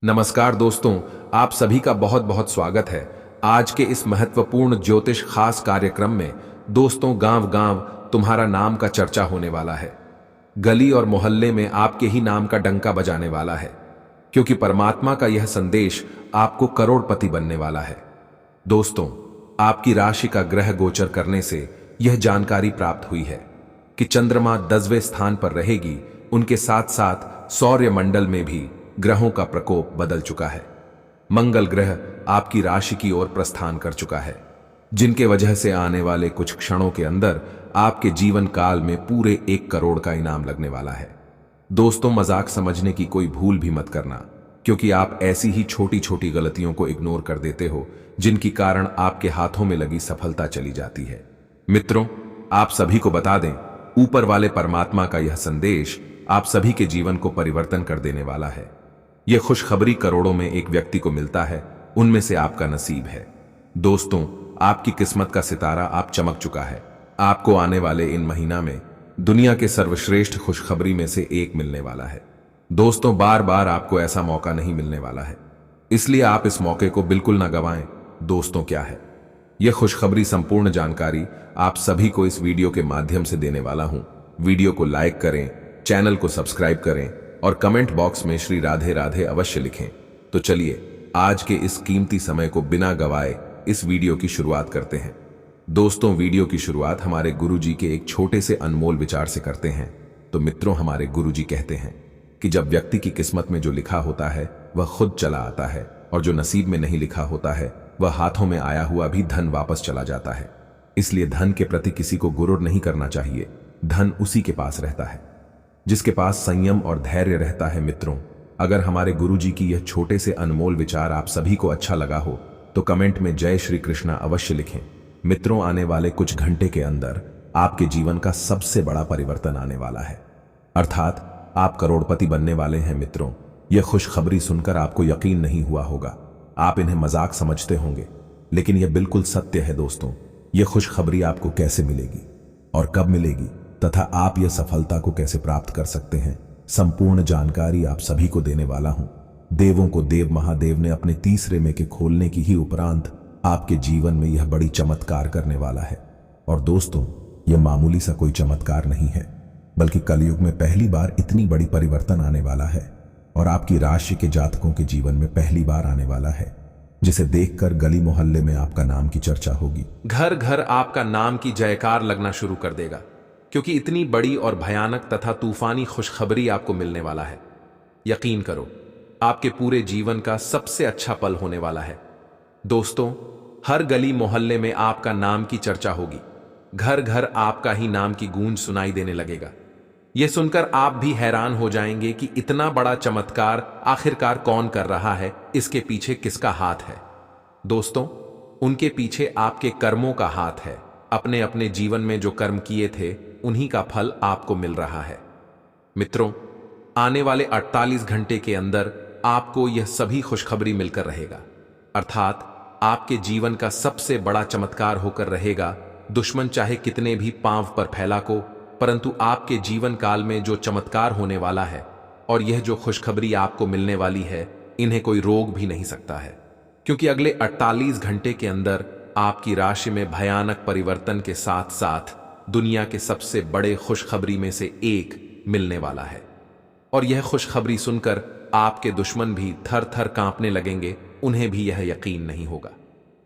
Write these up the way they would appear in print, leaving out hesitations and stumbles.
नमस्कार दोस्तों, आप सभी का बहुत बहुत स्वागत है। आज के इस महत्वपूर्ण ज्योतिष खास कार्यक्रम में दोस्तों गांव गांव तुम्हारा नाम का चर्चा होने वाला है। गली और मोहल्ले में आपके ही नाम का डंका बजाने वाला है, क्योंकि परमात्मा का यह संदेश आपको करोड़पति बनने वाला है। दोस्तों, आपकी राशि का ग्रह गोचर करने से यह जानकारी प्राप्त हुई है कि चंद्रमा 10वें स्थान पर रहेगी। उनके साथ साथ सौर्य मंडल में भी ग्रहों का प्रकोप बदल चुका है। मंगल ग्रह आपकी राशि की ओर प्रस्थान कर चुका है, जिनके वजह से आने वाले कुछ क्षणों के अंदर आपके जीवन काल में पूरे 1 करोड़ का इनाम लगने वाला है। दोस्तों, मजाक समझने की कोई भूल भी मत करना, क्योंकि आप ऐसी ही छोटी छोटी गलतियों को इग्नोर कर देते हो जिनकी कारण आपके हाथों में लगी सफलता चली जाती है। मित्रों, आप सभी को बता दें, ऊपर वाले परमात्मा का यह संदेश आप सभी के जीवन को परिवर्तन कर देने वाला है। यह खुशखबरी करोड़ों में एक व्यक्ति को मिलता है, उनमें से आपका नसीब है। दोस्तों, आपकी किस्मत का सितारा आप चमक चुका है। आपको आने वाले इन महीना में दुनिया के सर्वश्रेष्ठ खुशखबरी में से एक मिलने वाला है। दोस्तों, बार बार आपको ऐसा मौका नहीं मिलने वाला है, इसलिए आप इस मौके को बिल्कुल ना गंवाएं। दोस्तों, क्या है यह खुशखबरी? संपूर्ण जानकारी आप सभी को इस वीडियो के माध्यम से देने वाला हूं। वीडियो को लाइक करें, चैनल को सब्सक्राइब करें और कमेंट बॉक्स में श्री राधे राधे अवश्य लिखें। तो चलिए आज के इस कीमती समय को बिना गवाए इस वीडियो की शुरुआत करते हैं। दोस्तों, वीडियो की शुरुआत हमारे गुरुजी के एक छोटे से अनमोल विचार से करते हैं। तो मित्रों, हमारे गुरुजी कहते हैं कि जब व्यक्ति की किस्मत में जो लिखा होता है वह खुद चला आता है, और जो नसीब में नहीं लिखा होता है वह हाथों में आया हुआ भी धन वापस चला जाता है। इसलिए धन के प्रति किसी को गुरूर नहीं करना चाहिए। धन उसी के पास रहता है जिसके पास संयम और धैर्य रहता है। मित्रों, अगर हमारे गुरुजी की यह छोटे से अनमोल विचार आप सभी को अच्छा लगा हो तो कमेंट में जय श्री कृष्णा अवश्य लिखें। मित्रों, आने वाले कुछ घंटे के अंदर आपके जीवन का सबसे बड़ा परिवर्तन आने वाला है, अर्थात आप करोड़पति बनने वाले हैं। मित्रों, यह खुशखबरी सुनकर आपको यकीन नहीं हुआ होगा, आप इन्हें मजाक समझते होंगे, लेकिन यह बिल्कुल सत्य है। दोस्तों, यह खुशखबरी आपको कैसे मिलेगी और कब मिलेगी तथा आप यह सफलता को कैसे प्राप्त कर सकते हैं, संपूर्ण जानकारी आप सभी को देने वाला हूं। देवों को देव महादेव ने अपने तीसरे में के खोलने की ही उपरांत आपके जीवन में यह बड़ी चमत्कार करने वाला है। और दोस्तों, यह मामूली सा कोई चमत्कार नहीं है, बल्कि कलयुग में पहली बार इतनी बड़ी परिवर्तन आने वाला है, और आपकी राशि के जातकों के जीवन में पहली बार आने वाला है, जिसे देखकर गली मोहल्ले में आपका नाम की चर्चा होगी। घर घर आपका नाम की जयकार लगना शुरू कर देगा, क्योंकि इतनी बड़ी और भयानक तथा तूफानी खुशखबरी आपको मिलने वाला है। यकीन करो, आपके पूरे जीवन का सबसे अच्छा पल होने वाला है। दोस्तों, हर गली मोहल्ले में आपका नाम की चर्चा होगी। घर घर आपका ही नाम की गूंज सुनाई देने लगेगा। यह सुनकर आप भी हैरान हो जाएंगे कि इतना बड़ा चमत्कार आखिरकार कौन कर रहा है, इसके पीछे किसका हाथ है। दोस्तों, उनके पीछे आपके कर्मों का हाथ है। अपने अपने जीवन में जो कर्म किए थे उन्हीं का फल आपको मिल रहा है। मित्रों, आने वाले 48 घंटे के अंदर आपको यह सभी खुशखबरी मिलकर रहेगा, अर्थात आपके जीवन का सबसे बड़ा चमत्कार होकर रहेगा। दुश्मन चाहे कितने भी पांव पर फैला को, परंतु आपके जीवन काल में जो चमत्कार होने वाला है और यह जो खुशखबरी आपको मिलने वाली है, इन्हें कोई रोक भी नहीं सकता है, क्योंकि अगले 48 घंटे के अंदर आपकी राशि में भयानक परिवर्तन के साथ साथ दुनिया के सबसे बड़े खुशखबरी में से एक मिलने वाला है। और यह खुशखबरी सुनकर आपके दुश्मन भी थर थर कांपने लगेंगे। उन्हें भी यह यकीन नहीं होगा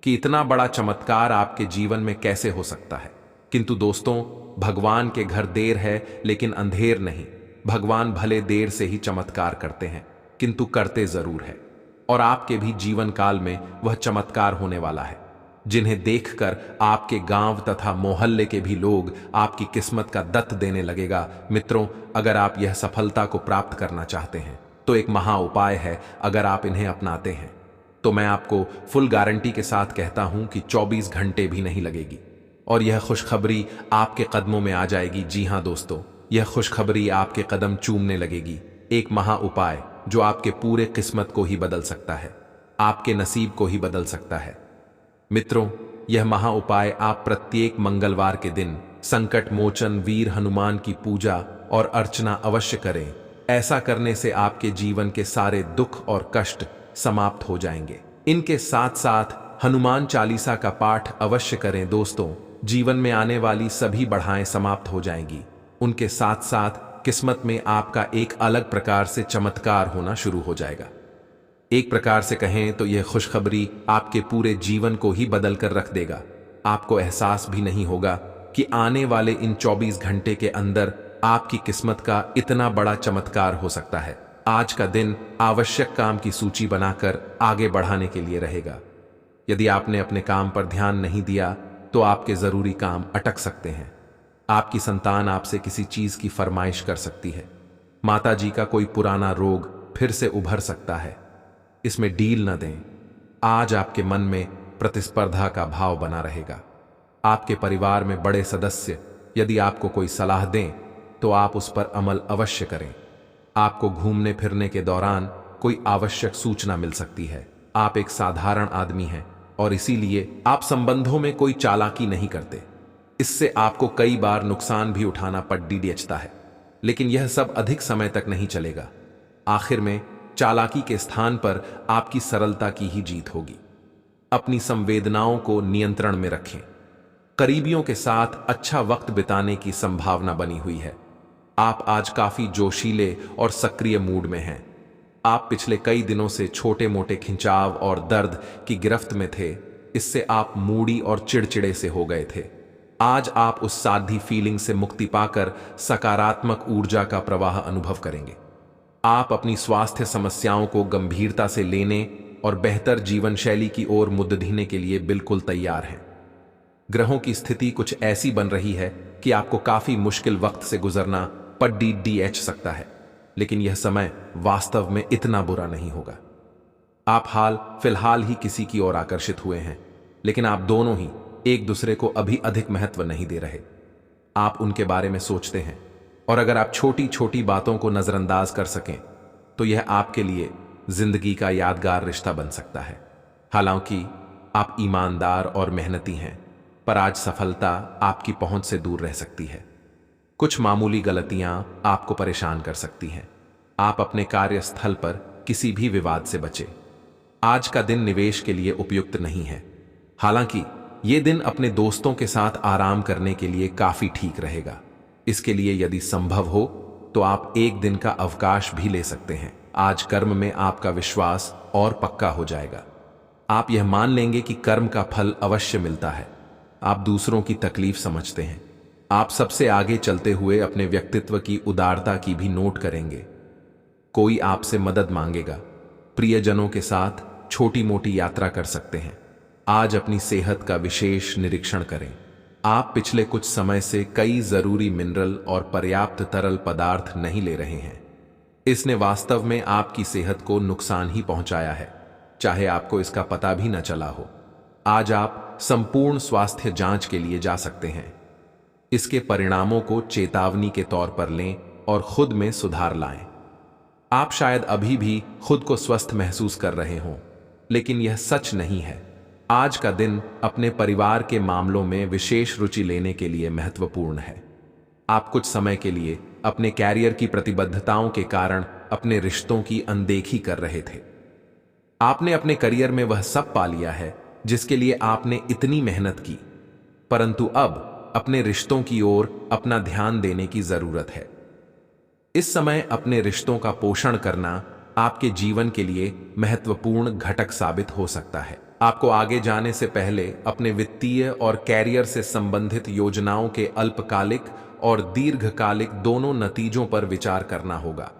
कि इतना बड़ा चमत्कार आपके जीवन में कैसे हो सकता है। किंतु दोस्तों, भगवान के घर देर है लेकिन अंधेर नहीं। भगवान भले देर से ही चमत्कार करते हैं, किंतु करते जरूर है। और आपके भी जीवन काल में वह चमत्कार होने वाला है, जिन्हें देखकर आपके गांव तथा मोहल्ले के भी लोग आपकी किस्मत का दत्त देने लगेगा। मित्रों, अगर आप यह सफलता को प्राप्त करना चाहते हैं तो एक महा उपाय है। अगर आप इन्हें अपनाते हैं तो मैं आपको फुल गारंटी के साथ कहता हूं कि 24 घंटे भी नहीं लगेगी और यह खुशखबरी आपके कदमों में आ जाएगी। जी हां दोस्तों, यह खुशखबरी आपके कदम चूमने लगेगी। एक महा उपाय जो आपके पूरे किस्मत को ही बदल सकता है, आपके नसीब को ही बदल सकता है। मित्रों, यह महा उपाय आप प्रत्येक मंगलवार के दिन संकट मोचन वीर हनुमान की पूजा और अर्चना अवश्य करें। ऐसा करने से आपके जीवन के सारे दुख और कष्ट समाप्त हो जाएंगे। इनके साथ साथ हनुमान चालीसा का पाठ अवश्य करें दोस्तों, जीवन में आने वाली सभी बाधाएं समाप्त हो जाएंगी। उनके साथ साथ किस्मत में आपका एक अलग प्रकार से चमत्कार होना शुरू हो जाएगा। एक प्रकार से कहें तो यह खुशखबरी आपके पूरे जीवन को ही बदल कर रख देगा। आपको एहसास भी नहीं होगा कि आने वाले इन 24 घंटे के अंदर आपकी किस्मत का इतना बड़ा चमत्कार हो सकता है। आज का दिन आवश्यक काम की सूची बनाकर आगे बढ़ाने के लिए रहेगा। यदि आपने अपने काम पर ध्यान नहीं दिया तो आपके जरूरी काम अटक सकते हैं। आपकी संतान आपसे किसी चीज की फरमाइश कर सकती है। माता जी का कोई पुराना रोग फिर से उभर सकता है। इसमें डील न दें। आज आपके मन में प्रतिस्पर्धा का भाव बना रहेगा। आपके परिवार में बड़े सदस्य यदि आपको कोई सलाह दें तो आप उस पर अमल अवश्य करें। आपको घूमने फिरने के दौरान कोई आवश्यक सूचना मिल सकती है। आप एक साधारण आदमी हैं और इसीलिए आप संबंधों में कोई चालाकी नहीं करते। इससे आपको कई बार नुकसान भी उठाना पड़ता है, लेकिन यह सब अधिक समय तक नहीं चलेगा। आखिर में चालाकी के स्थान पर आपकी सरलता की ही जीत होगी। अपनी संवेदनाओं को नियंत्रण में रखें। करीबियों के साथ अच्छा वक्त बिताने की संभावना बनी हुई है। आप आज काफी जोशीले और सक्रिय मूड में हैं। आप पिछले कई दिनों से छोटे मोटे खिंचाव और दर्द की गिरफ्त में थे। इससे आप मूडी और चिड़चिड़े से हो गए थे। आज आप उस साधी फीलिंग से मुक्ति पाकर सकारात्मक ऊर्जा का प्रवाह अनुभव करेंगे। आप अपनी स्वास्थ्य समस्याओं को गंभीरता से लेने और बेहतर जीवन शैली की ओर मुद्दीने के लिए बिल्कुल तैयार हैं। ग्रहों की स्थिति कुछ ऐसी बन रही है कि आपको काफी मुश्किल वक्त से गुजरना पड़ सकता है, लेकिन यह समय वास्तव में इतना बुरा नहीं होगा। आप फिलहाल ही किसी की ओर आकर्षित हुए हैं, लेकिन आप दोनों ही एक दूसरे को अभी अधिक महत्व नहीं दे रहे। आप उनके बारे में सोचते हैं और अगर आप छोटी छोटी बातों को नजरअंदाज कर सकें तो यह आपके लिए जिंदगी का यादगार रिश्ता बन सकता है। हालांकि आप ईमानदार और मेहनती हैं, पर आज सफलता आपकी पहुंच से दूर रह सकती है। कुछ मामूली गलतियां आपको परेशान कर सकती हैं। आप अपने कार्यस्थल पर किसी भी विवाद से बचें। आज का दिन निवेश के लिए उपयुक्त नहीं है। हालांकि यह दिन अपने दोस्तों के साथ आराम करने के लिए काफी ठीक रहेगा। इसके लिए यदि संभव हो तो आप एक दिन का अवकाश भी ले सकते हैं। आज कर्म में आपका विश्वास और पक्का हो जाएगा। आप यह मान लेंगे कि कर्म का फल अवश्य मिलता है। आप दूसरों की तकलीफ समझते हैं। आप सबसे आगे चलते हुए अपने व्यक्तित्व की उदारता की भी नोट करेंगे। कोई आपसे मदद मांगेगा। प्रियजनों के साथ छोटी मोटी यात्रा कर सकते हैं। आज अपनी सेहत का विशेष निरीक्षण करें। आप पिछले कुछ समय से कई जरूरी मिनरल और पर्याप्त तरल पदार्थ नहीं ले रहे हैं। इसने वास्तव में आपकी सेहत को नुकसान ही पहुंचाया है, चाहे आपको इसका पता भी न चला हो। आज आप संपूर्ण स्वास्थ्य जांच के लिए जा सकते हैं। इसके परिणामों को चेतावनी के तौर पर लें और खुद में सुधार लाएं। आप शायद अभी भी खुद को स्वस्थ महसूस कर रहे हों, लेकिन यह सच नहीं है। आज का दिन अपने परिवार के मामलों में विशेष रुचि लेने के लिए महत्वपूर्ण है। आप कुछ समय के लिए अपने कैरियर की प्रतिबद्धताओं के कारण अपने रिश्तों की अनदेखी कर रहे थे। आपने अपने करियर में वह सब पा लिया है जिसके लिए आपने इतनी मेहनत की, परंतु अब अपने रिश्तों की ओर अपना ध्यान देने की जरूरत है। इस समय अपने रिश्तों का पोषण करना आपके जीवन के लिए महत्वपूर्ण घटक साबित हो सकता है। आपको आगे जाने से पहले अपने वित्तीय और कैरियर से संबंधित योजनाओं के अल्पकालिक और दीर्घकालिक दोनों नतीजों पर विचार करना होगा।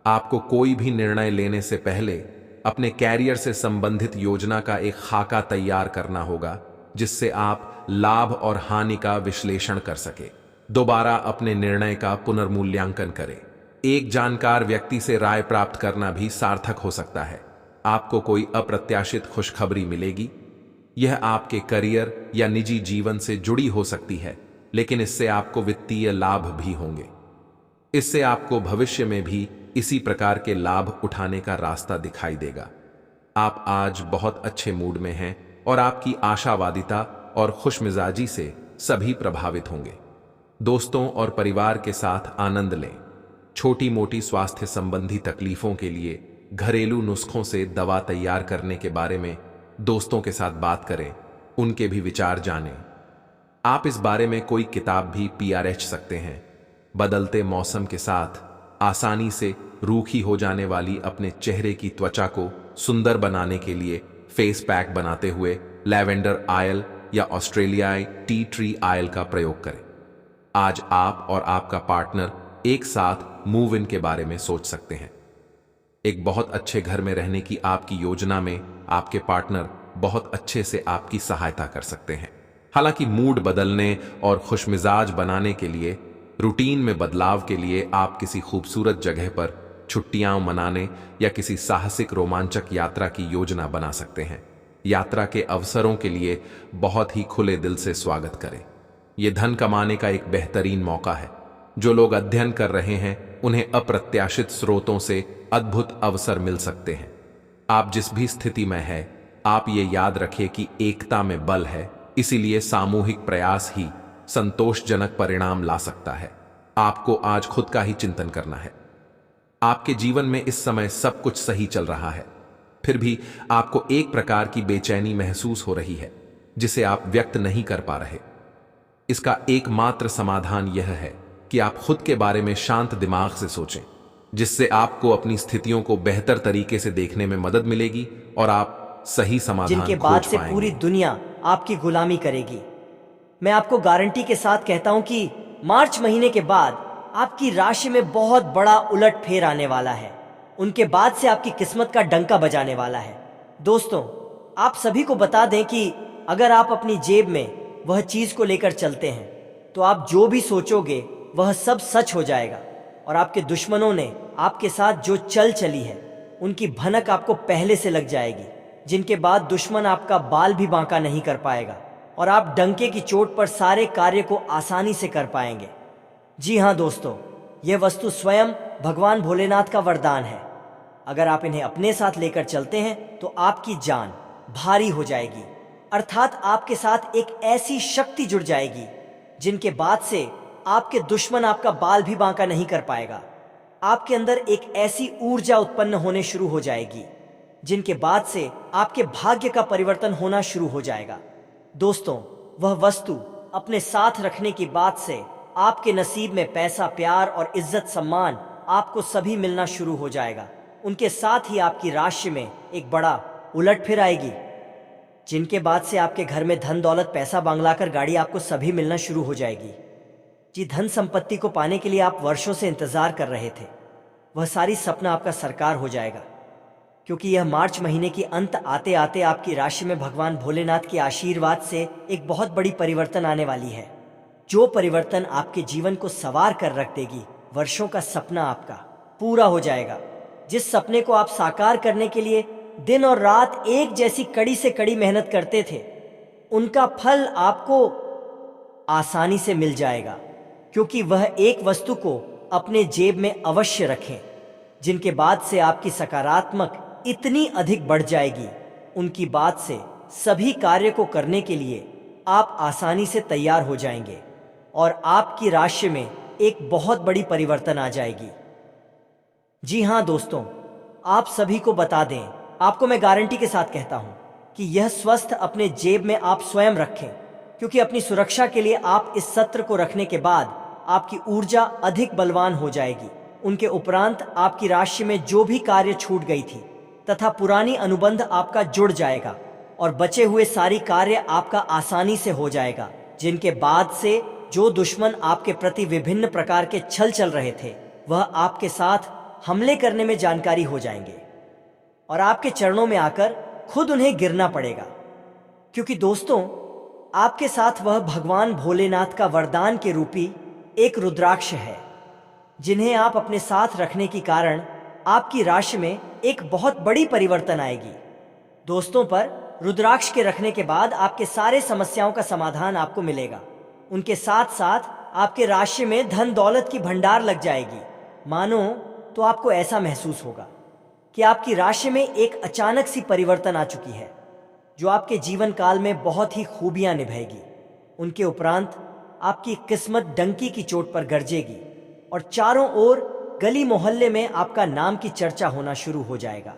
आपको कोई भी निर्णय लेने से पहले अपने कैरियर से संबंधित योजना का एक खाका तैयार करना होगा, जिससे आप लाभ और हानि का विश्लेषण कर सके। दोबारा अपने निर्णय का पुनर्मूल्यांकन करें। एक जानकार व्यक्ति से राय प्राप्त करना भी सार्थक हो सकता है। आपको कोई अप्रत्याशित खुशखबरी मिलेगी। यह आपके करियर या निजी जीवन से जुड़ी हो सकती है, लेकिन इससे आपको वित्तीय लाभ भी होंगे। इससे आपको भविष्य में भी इसी प्रकार के लाभ उठाने का रास्ता दिखाई देगा। आप आज बहुत अच्छे मूड में हैं और आपकी आशावादिता और खुशमिजाजी से सभी प्रभावित होंगे। दोस्तों और परिवार के साथ आनंद लें। छोटी मोटी स्वास्थ्य संबंधी तकलीफों के लिए घरेलू नुस्खों से दवा तैयार करने के बारे में दोस्तों के साथ बात करें, उनके भी विचार जानें। आप इस बारे में कोई किताब भी पीआरएच सकते हैं। बदलते मौसम के साथ आसानी से रूखी हो जाने वाली अपने चेहरे की त्वचा को सुंदर बनाने के लिए फेस पैक बनाते हुए लैवेंडर ऑयल या ऑस्ट्रेलियाई टी ट्री ऑयल का प्रयोग करें। आज आप और आपका पार्टनर एक साथ मूव इन के बारे में सोच सकते हैं। एक बहुत अच्छे घर में रहने की आपकी योजना में आपके पार्टनर बहुत अच्छे से आपकी सहायता कर सकते हैं। हालांकि मूड बदलने और खुशमिजाज बनाने के लिए, रूटीन में बदलाव के लिए आप किसी खूबसूरत जगह पर छुट्टियां मनाने या किसी साहसिक रोमांचक यात्रा की योजना बना सकते हैं। यात्रा के अवसरों के लिए बहुत ही खुले दिल से स्वागत करें। यह धन कमाने का एक बेहतरीन मौका है। जो लोग अध्ययन कर रहे हैं उन्हें अप्रत्याशित स्रोतों से अद्भुत अवसर मिल सकते हैं। आप जिस भी स्थिति में हैं, आप ये याद रखें कि एकता में बल है, इसीलिए सामूहिक प्रयास ही संतोषजनक परिणाम ला सकता है। आपको आज खुद का ही चिंतन करना है। आपके जीवन में इस समय सब कुछ सही चल रहा है, फिर भी आपको एक प्रकार की बेचैनी महसूस हो रही है जिसे आप व्यक्त नहीं कर पा रहे। इसका एकमात्र समाधान यह है कि आप खुद के बारे में शांत दिमाग से सोचें, जिससे आपको अपनी स्थितियों को बेहतर तरीके से देखने में मदद मिलेगी और आप सही समाधान जिनके बाद से पूरी दुनिया आपकी गुलामी करेगी। मैं आपको गारंटी के साथ कहता हूं कि मार्च महीने के बाद आपकी राशि में बहुत बड़ा उलटफेर आने वाला है। उनके बाद से आपकी किस्मत का डंका बजाने वाला है। दोस्तों, आप सभी को बता दें कि अगर आप अपनी जेब में वह चीज को लेकर चलते हैं तो आप जो भी सोचोगे वह सब सच हो जाएगा और आपके दुश्मनों ने आपके साथ जो चल चली है उनकी भनक आपको पहले से लग जाएगी, जिनके बाद दुश्मन आपका बाल भी बांका नहीं कर पाएगा और आप डंके की चोट पर सारे कार्य को आसानी से कर पाएंगे। जी हाँ दोस्तों, यह वस्तु स्वयं भगवान भोलेनाथ का वरदान है। अगर आप इन्हें अपने साथ लेकर चलते हैं तो आपकी जान भारी हो जाएगी, अर्थात आपके साथ एक ऐसी शक्ति जुड़ जाएगी जिनके बाद से आपके दुश्मन आपका बाल भी बांका नहीं कर पाएगा। आपके अंदर एक ऐसी ऊर्जा उत्पन्न होने शुरू हो जाएगी जिनके बाद से आपके भाग्य का परिवर्तन होना शुरू हो जाएगा। दोस्तों, वह वस्तु अपने साथ रखने की बात से आपके नसीब में पैसा, प्यार और इज्जत सम्मान आपको सभी मिलना शुरू हो जाएगा। उनके साथ ही आपकी राशि में एक बड़ा उलटफेर आएगी, जिनके बाद से आपके घर में धन दौलत, पैसा, बंगला कर गाड़ी आपको सभी मिलना शुरू हो जाएगी। जी, धन संपत्ति को पाने के लिए आप वर्षों से इंतजार कर रहे थे, वह सारी सपना आपका साकार हो जाएगा, क्योंकि यह मार्च महीने की अंत आते आते आपकी राशि में भगवान भोलेनाथ के आशीर्वाद से एक बहुत बड़ी परिवर्तन आने वाली है, जो परिवर्तन आपके जीवन को संवार कर रख देगी। वर्षों का सपना आपका पूरा हो जाएगा। जिस सपने को आप साकार करने के लिए दिन और रात एक जैसी कड़ी से कड़ी मेहनत करते थे, उनका फल आपको आसानी से मिल जाएगा, क्योंकि वह एक वस्तु को अपने जेब में अवश्य रखें, जिनके बाद से आपकी सकारात्मक इतनी अधिक बढ़ जाएगी, उनकी बात से सभी कार्य को करने के लिए आप आसानी से तैयार हो जाएंगे और आपकी राशि में एक बहुत बड़ी परिवर्तन आ जाएगी। जी हाँ दोस्तों, आप सभी को बता दें, आपको मैं गारंटी के साथ कहता हूं कि यह स्वस्थ अपने जेब में आप स्वयं रखें, क्योंकि अपनी सुरक्षा के लिए आप इस सत्र को रखने के बाद आपकी ऊर्जा अधिक बलवान हो जाएगी। उनके उपरांत आपकी राशि में जो भी कार्य छूट गई थी तथा पुरानी अनुबंध आपका जुड़ जाएगा और बचे हुए सारी कार्य आपका आसानी से हो जाएगा, जिनके बाद से जो दुश्मन आपके प्रति विभिन्न प्रकार के छल चल रहे थे वह आपके साथ हमले करने में जानकारी हो जाएंगे और आपके चरणों में आकर खुद उन्हें गिरना पड़ेगा, क्योंकि दोस्तों, आपके साथ वह भगवान भोलेनाथ का वरदान के रूपी एक रुद्राक्ष है, जिन्हें आप अपने साथ रखने के कारण आपकी राशि में एक बहुत बड़ी परिवर्तन आएगी। दोस्तों, पर रुद्राक्ष के रखने के बाद आपके सारे समस्याओं का समाधान आपको मिलेगा। उनके साथ साथ आपके राशि में धन दौलत की भंडार लग जाएगी। मानो तो आपको ऐसा महसूस होगा कि आपकी राशि में एक अचानक सी परिवर्तन आ चुकी है, जो आपके जीवन काल में बहुत ही खूबियां निभाएगी। उनके उपरांत आपकी किस्मत डंकी की चोट पर गरजेगी और चारों ओर गली मोहल्ले में आपका नाम की चर्चा होना शुरू हो जाएगा,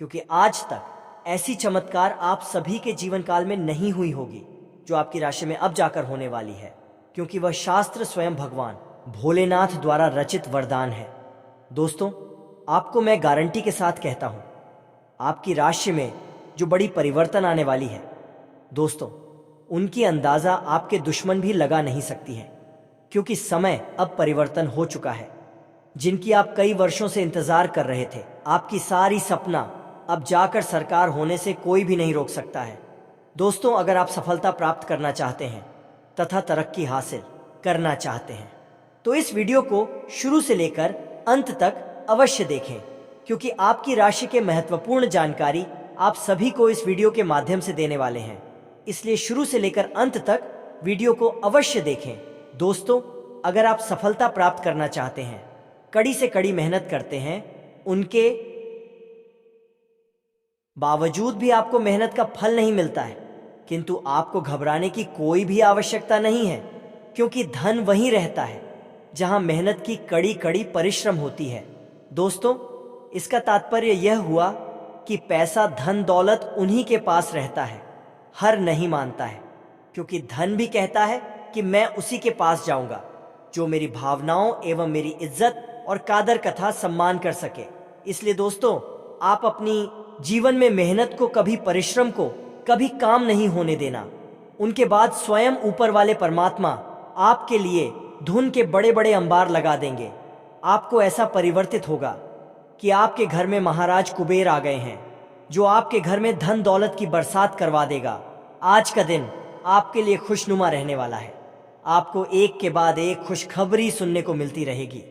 क्योंकि आज तक ऐसी चमत्कार आप सभी के जीवन काल में नहीं हुई होगी जो आपकी राशि में अब जाकर होने वाली है, क्योंकि वह शास्त्र स्वयं भगवान भोलेनाथ द्वारा रचित वरदान है। दोस्तों, आपको मैं गारंटी के साथ कहता हूं, आपकी राशि में जो बड़ी परिवर्तन आने वाली है, दोस्तों, उनकी अंदाजा आपके दुश्मन भी लगा नहीं सकती है, क्योंकि समय अब परिवर्तन हो चुका है। जिनकी आप कई वर्षों से इंतजार कर रहे थे, आपकी सारी सपना अब जाकर साकार होने से कोई भी नहीं रोक सकता है। दोस्तों, अगर आप सफलता प्राप्त करना चाहते हैं तथा तरक्की हासिल करना चाहते हैं तो इस वीडियो को शुरू से लेकर अंत तक अवश्य देखें, क्योंकि आपकी राशि के महत्वपूर्ण जानकारी आप सभी को इस वीडियो के माध्यम से देने वाले हैं। इसलिए शुरू से लेकर अंत तक वीडियो को अवश्य देखें। दोस्तों, अगर आप सफलता प्राप्त करना चाहते हैं, कड़ी से कड़ी मेहनत करते हैं, उनके बावजूद भी आपको मेहनत का फल नहीं मिलता है, किंतु आपको घबराने की कोई भी आवश्यकता नहीं है, क्योंकि धन वहीं रहता है जहां मेहनत की कड़ी कड़ी परिश्रम होती है। दोस्तों, इसका तात्पर्य यह हुआ कि पैसा धन दौलत उन्हीं के पास रहता है, हर नहीं मानता है, क्योंकि धन भी कहता है कि मैं उसी के पास जाऊंगा जो मेरी भावनाओं एवं मेरी इज्जत और कादर कथा सम्मान कर सके। इसलिए दोस्तों, आप अपनी जीवन में मेहनत को कभी, परिश्रम को कभी काम नहीं होने देना। उनके बाद स्वयं ऊपर वाले परमात्मा आपके लिए धुन के बड़े बड़े अंबार लगा देंगे। आपको ऐसा परिवर्तित होगा कि आपके घर में महाराज कुबेर आ गए हैं, जो आपके घर में धन दौलत की बरसात करवा देगा। आज का दिन आपके लिए खुशनुमा रहने वाला है। आपको एक के बाद एक खुशखबरी सुनने को मिलती रहेगी।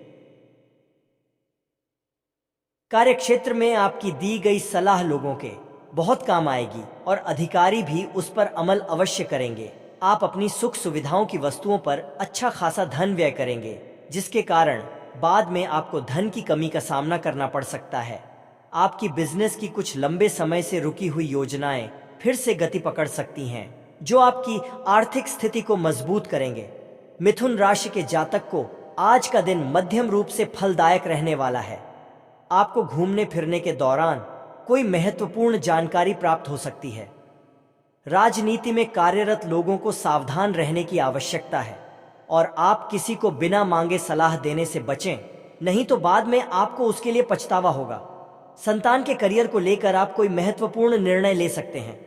कार्यक्षेत्र में आपकी दी गई सलाह लोगों के बहुत काम आएगी और अधिकारी भी उस पर अमल अवश्य करेंगे। आप अपनी सुख सुविधाओं की वस्तुओं पर अच्छा खासा धन व्यय करेंगे, जिसके कारण बाद में आपको धन की कमी का सामना करना पड़ सकता है। आपकी बिजनेस की कुछ लंबे समय से रुकी हुई योजनाएं फिर से गति पकड़ सकती हैं, जो आपकी आर्थिक स्थिति को मजबूत करेंगे। मिथुन राशि के जातक को आज का दिन मध्यम रूप से फलदायक रहने वाला है। आपको घूमने फिरने के दौरान कोई महत्वपूर्ण जानकारी प्राप्त हो सकती है। राजनीति में कार्यरत लोगों को सावधान रहने की आवश्यकता है और आप किसी को बिना मांगे सलाह देने से बचें, नहीं तो बाद में आपको उसके लिए पछतावा होगा। संतान के करियर को लेकर आप कोई महत्वपूर्ण निर्णय ले सकते हैं।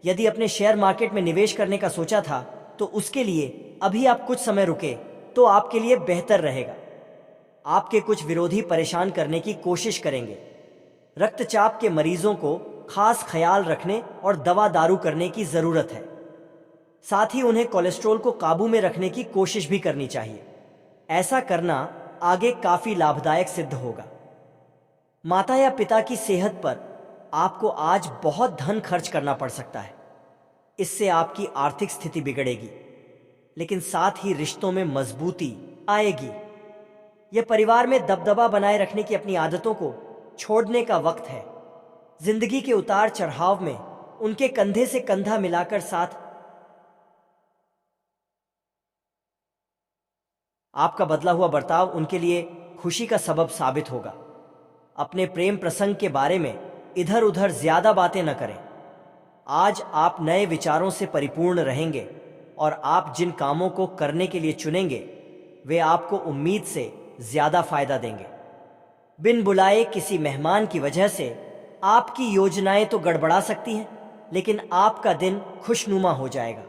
यदि अपने शेयर मार्केट में निवेश करने का सोचा था तो उसके लिए अभी आप कुछ समय रुके तो आपके लिए बेहतर रहेगा। आपके कुछ विरोधी परेशान करने की कोशिश करेंगे। रक्तचाप के मरीजों को खास ख्याल रखने और दवा दारू करने की जरूरत है। साथ ही उन्हें कोलेस्ट्रॉल को काबू में रखने की कोशिश भी करनी चाहिए। ऐसा करना आगे काफी लाभदायक सिद्ध होगा। माता या पिता की सेहत पर आपको आज बहुत धन खर्च करना पड़ सकता है। इससे आपकी आर्थिक स्थिति बिगड़ेगी, लेकिन साथ ही रिश्तों में मजबूती आएगी। यह परिवार में दबदबा बनाए रखने की अपनी आदतों को छोड़ने का वक्त है। जिंदगी के उतार चढ़ाव में उनके कंधे से कंधा मिलाकर साथ आपका बदला हुआ बर्ताव उनके लिए खुशी का सबब साबित होगा। अपने प्रेम प्रसंग के बारे में इधर उधर ज्यादा बातें न करें। आज आप नए विचारों से परिपूर्ण रहेंगे और आप जिन कामों को करने के लिए चुनेंगे वे आपको उम्मीद से ज्यादा फायदा देंगे। बिन बुलाए किसी मेहमान की वजह से आपकी योजनाएं तो गड़बड़ा सकती हैं, लेकिन आपका दिन खुशनुमा हो जाएगा।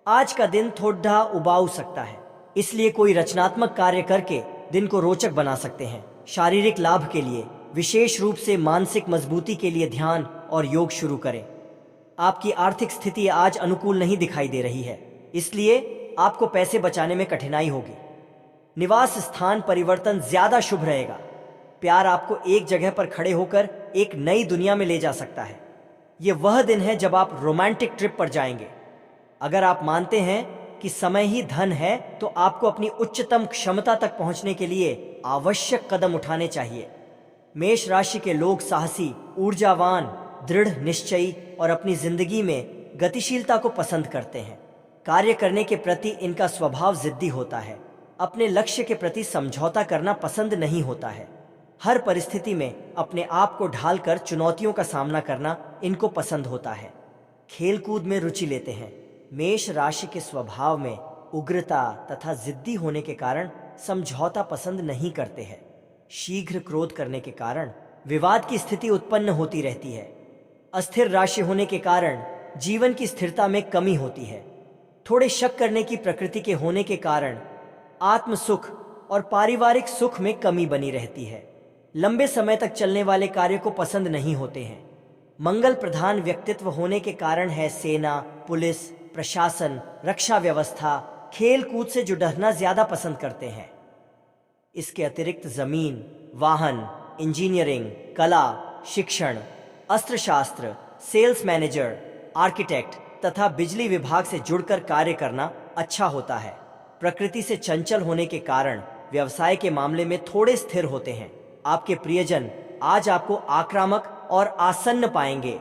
आज का दिन थोड़ा उबाऊ सकता है, इसलिए कोई रचनात्मक कार्य करके दिन को रोचक बना सकते हैं। शारीरिक लाभ के लिए, विशेष रूप से मानसिक मजबूती के लिए ध्यान और योग शुरू करें। आपकी आर्थिक स्थिति आज अनुकूल नहीं दिखाई दे रही है, इसलिए आपको पैसे बचाने में कठिनाई होगी। निवास स्थान परिवर्तन ज्यादा शुभ रहेगा। प्यार आपको एक जगह पर खड़े होकर एक नई दुनिया में ले जा सकता है। यह वह दिन है जब आप रोमांटिक ट्रिप पर जाएंगे। अगर आप मानते हैं कि समय ही धन है, तो आपको अपनी उच्चतम क्षमता तक पहुंचने के लिए आवश्यक कदम उठाने चाहिए। मेष राशि के लोग साहसी, ऊर्जावान, दृढ़ निश्चयी और अपनी जिंदगी में गतिशीलता को पसंद करते हैं। कार्य करने के प्रति इनका स्वभाव जिद्दी होता है। अपने लक्ष्य के प्रति समझौता करना पसंद नहीं होता है। हर परिस्थिति में अपने आप को ढालकर चुनौतियों का सामना करना इनको पसंद होता है। खेल कूद में रुचि लेते हैं। मेष राशि के स्वभाव में उग्रता तथा जिद्दी होने के कारण समझौता पसंद नहीं करते हैं। शीघ्र क्रोध करने के कारण विवाद की स्थिति उत्पन्न होती रहती है। अस्थिर राशि होने के कारण जीवन की स्थिरता में कमी होती है। थोड़े शक करने की प्रकृति के होने के कारण आत्म सुख और पारिवारिक सुख में कमी बनी रहती है। लंबे समय तक चलने वाले कार्य को पसंद नहीं होते हैं। मंगल प्रधान व्यक्तित्व होने के कारण है सेना, पुलिस, प्रशासन, रक्षा व्यवस्था, खेल कूद से जुड़ना ज्यादा पसंद करते हैं। इसके अतिरिक्त जमीन, वाहन, इंजीनियरिंग, कला, शिक्षण, अस्त्रशास्त्र, सेल्स मैनेजर, आर्किटेक्ट तथा बिजली विभाग से जुड़कर कार्य करना अच्छा होता है। प्रकृति से चंचल होने के कारण व्यवसाय के मामले में थोड़े स्थिर होते हैं। आपके प्रियजन आज आपको आक्रामक और आसन्न पाएंगे,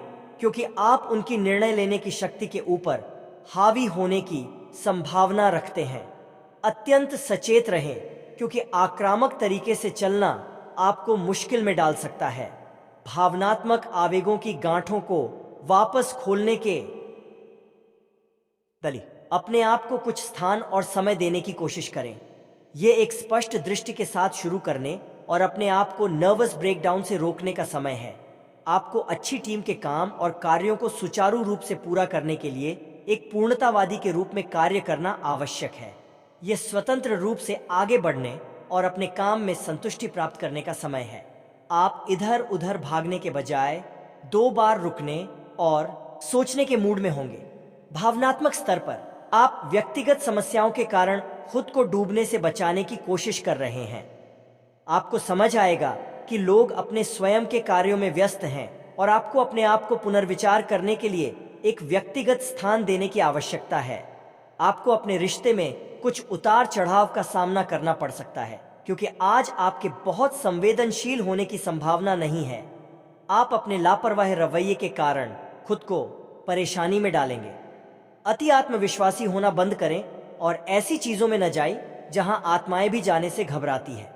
क्योंकि आप उनकी निर्णय लेने की शक्ति के ऊपर हावी होने की संभावना रखते हैं। अत्यंत सचेत रहें, क्योंकि आक्रामक तरीके से चलना आपको मुश्किल में डाल सकता है। भावनात्मक आवेगों की गांठों को वापस खोलने के लिए अपने आप को कुछ स्थान और समय देने की कोशिश करें। ये एक स्पष्ट दृष्टि के साथ शुरू करने और अपने आप को नर्वस ब्रेकडाउन से रोकने का समय है। आपको अच्छी टीम के काम और कार्यों को सुचारू रूप से पूरा करने के लिए एक पूर्णतावादी के रूप में कार्य करना आवश्यक है। यह स्वतंत्र रूप से आगे बढ़ने और अपने काम में संतुष्टि प्राप्त करने का समय है। आप इधर उधर भागने के बजाय 2 बार रुकने और सोचने के मूड में होंगे। भावनात्मक स्तर पर आप व्यक्तिगत समस्याओं के कारण खुद को डूबने से बचाने की कोशिश कर रहे हैं। आपको समझ आएगा कि लोग अपने स्वयं के कार्यों में व्यस्त हैं और आपको अपने आप को पुनर्विचार करने के लिए एक व्यक्तिगत स्थान देने की आवश्यकता है। आपको अपने रिश्ते में कुछ उतार चढ़ाव का सामना करना पड़ सकता है, क्योंकि आज आपके बहुत संवेदनशील होने की संभावना नहीं है। आप अपने लापरवाह रवैये के कारण खुद को परेशानी में डालेंगे। अति आत्मविश्वासी होना बंद करें और ऐसी चीजों में न जाएं जहां आत्माएं भी जाने से घबराती है।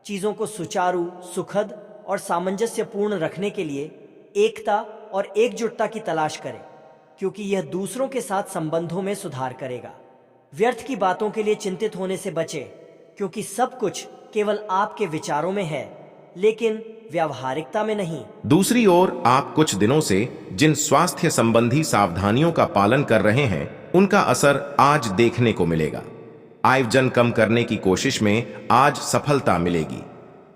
चीजों को सुचारू, सुखद और सामंजस्यपूर्ण रखने के लिए एकता और एकजुटता की तलाश करें, क्योंकि यह दूसरों के साथ संबंधों में सुधार करेगा। व्यर्थ की बातों के लिए चिंतित होने से बचें, क्योंकि सब कुछ केवल आपके विचारों में है, लेकिन व्यावहारिकता में नहीं। दूसरी ओर आप कुछ दिनों से जिन स्वास्थ्य संबंधी सावधानियों का पालन कर रहे हैं, उनका असर आज देखने को मिलेगा। आयोजन कम करने की कोशिश में आज सफलता मिलेगी।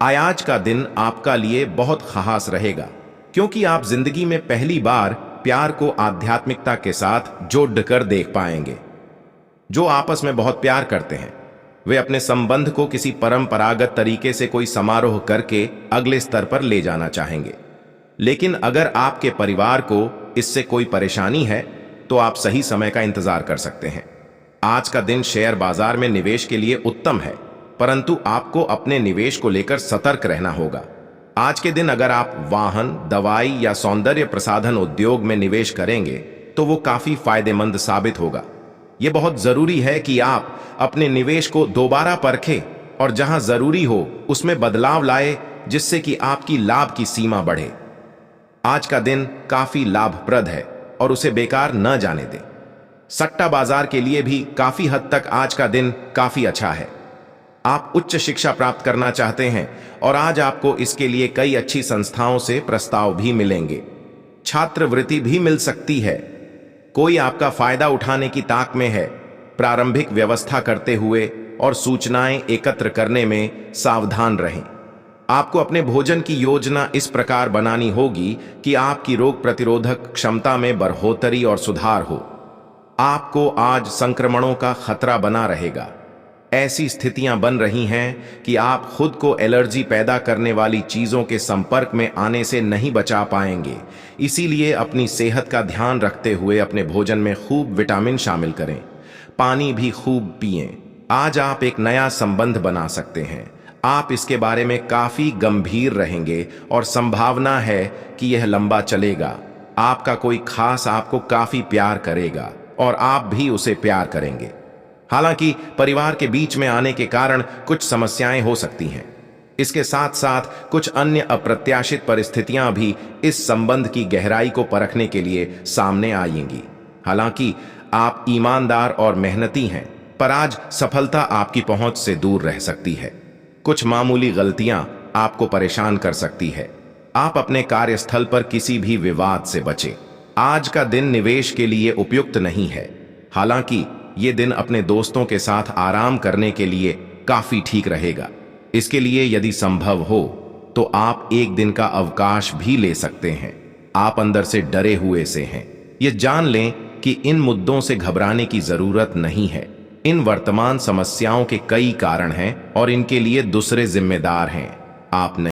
आज का दिन आपका लिए बहुत खास रहेगा, क्योंकि आप जिंदगी में पहली बार प्यार को आध्यात्मिकता के साथ जोड़कर देख पाएंगे। जो आपस में बहुत प्यार करते हैं, वे अपने संबंध को किसी परंपरागत तरीके से कोई समारोह करके अगले स्तर पर ले जाना चाहेंगे। लेकिन अगर आपके परिवार को इससे कोई परेशानी है, तो आप सही समय का इंतजार कर सकते हैं। आज का दिन शेयर बाजार में निवेश के लिए उत्तम है, परंतु आपको अपने निवेश को लेकर सतर्क रहना होगा। आज के दिन अगर आप वाहन, दवाई या सौंदर्य प्रसाधन उद्योग में निवेश करेंगे, तो वो काफी फायदेमंद साबित होगा। ये बहुत जरूरी है कि आप अपने निवेश को दोबारा परखें और जहां जरूरी हो उसमें बदलाव लाए, जिससे कि आपकी लाभ की सीमा बढ़े। आज का दिन काफी लाभप्रद है और उसे बेकार न जाने दें। सट्टा बाजार के लिए भी काफी हद तक आज का दिन काफी अच्छा है। आप उच्च शिक्षा प्राप्त करना चाहते हैं और आज आपको इसके लिए कई अच्छी संस्थाओं से प्रस्ताव भी मिलेंगे। छात्रवृत्ति भी मिल सकती है। कोई आपका फायदा उठाने की ताक में है। प्रारंभिक व्यवस्था करते हुए और सूचनाएं एकत्र करने में सावधान रहें। आपको अपने भोजन की योजना इस प्रकार बनानी होगी कि आपकी रोग प्रतिरोधक क्षमता में बढ़ोतरी और सुधार हो। आपको आज संक्रमणों का खतरा बना रहेगा। ऐसी स्थितियां बन रही हैं कि आप खुद को एलर्जी पैदा करने वाली चीजों के संपर्क में आने से नहीं बचा पाएंगे। इसीलिए अपनी सेहत का ध्यान रखते हुए अपने भोजन में खूब विटामिन शामिल करें। पानी भी खूब पिएं। आज आप एक नया संबंध बना सकते हैं। आप इसके बारे में काफी गंभीर रहेंगे और संभावना है कि यह लंबा चलेगा। आपका कोई खास आपको काफी प्यार करेगा और आप भी उसे प्यार करेंगे। हालांकि परिवार के बीच में आने के कारण कुछ समस्याएं हो सकती हैं। इसके साथ साथ कुछ अन्य अप्रत्याशित परिस्थितियां भी इस संबंध की गहराई को परखने के लिए सामने आएंगी। हालांकि आप ईमानदार और मेहनती हैं, पर आज सफलता आपकी पहुंच से दूर रह सकती है। कुछ मामूली गलतियां आपको परेशान कर सकती है। आप अपने कार्यस्थल पर किसी भी विवाद से बचें। आज का दिन निवेश के लिए उपयुक्त नहीं है। हालांकि ये दिन अपने दोस्तों के साथ आराम करने के लिए काफी ठीक रहेगा। इसके लिए यदि संभव हो तो आप एक दिन का अवकाश भी ले सकते हैं। आप अंदर से डरे हुए से हैं। ये जान लें कि इन मुद्दों से घबराने की जरूरत नहीं है। इन वर्तमान समस्याओं के कई कारण हैं और इनके लिए दूसरे जिम्मेदार हैं, आप नहीं।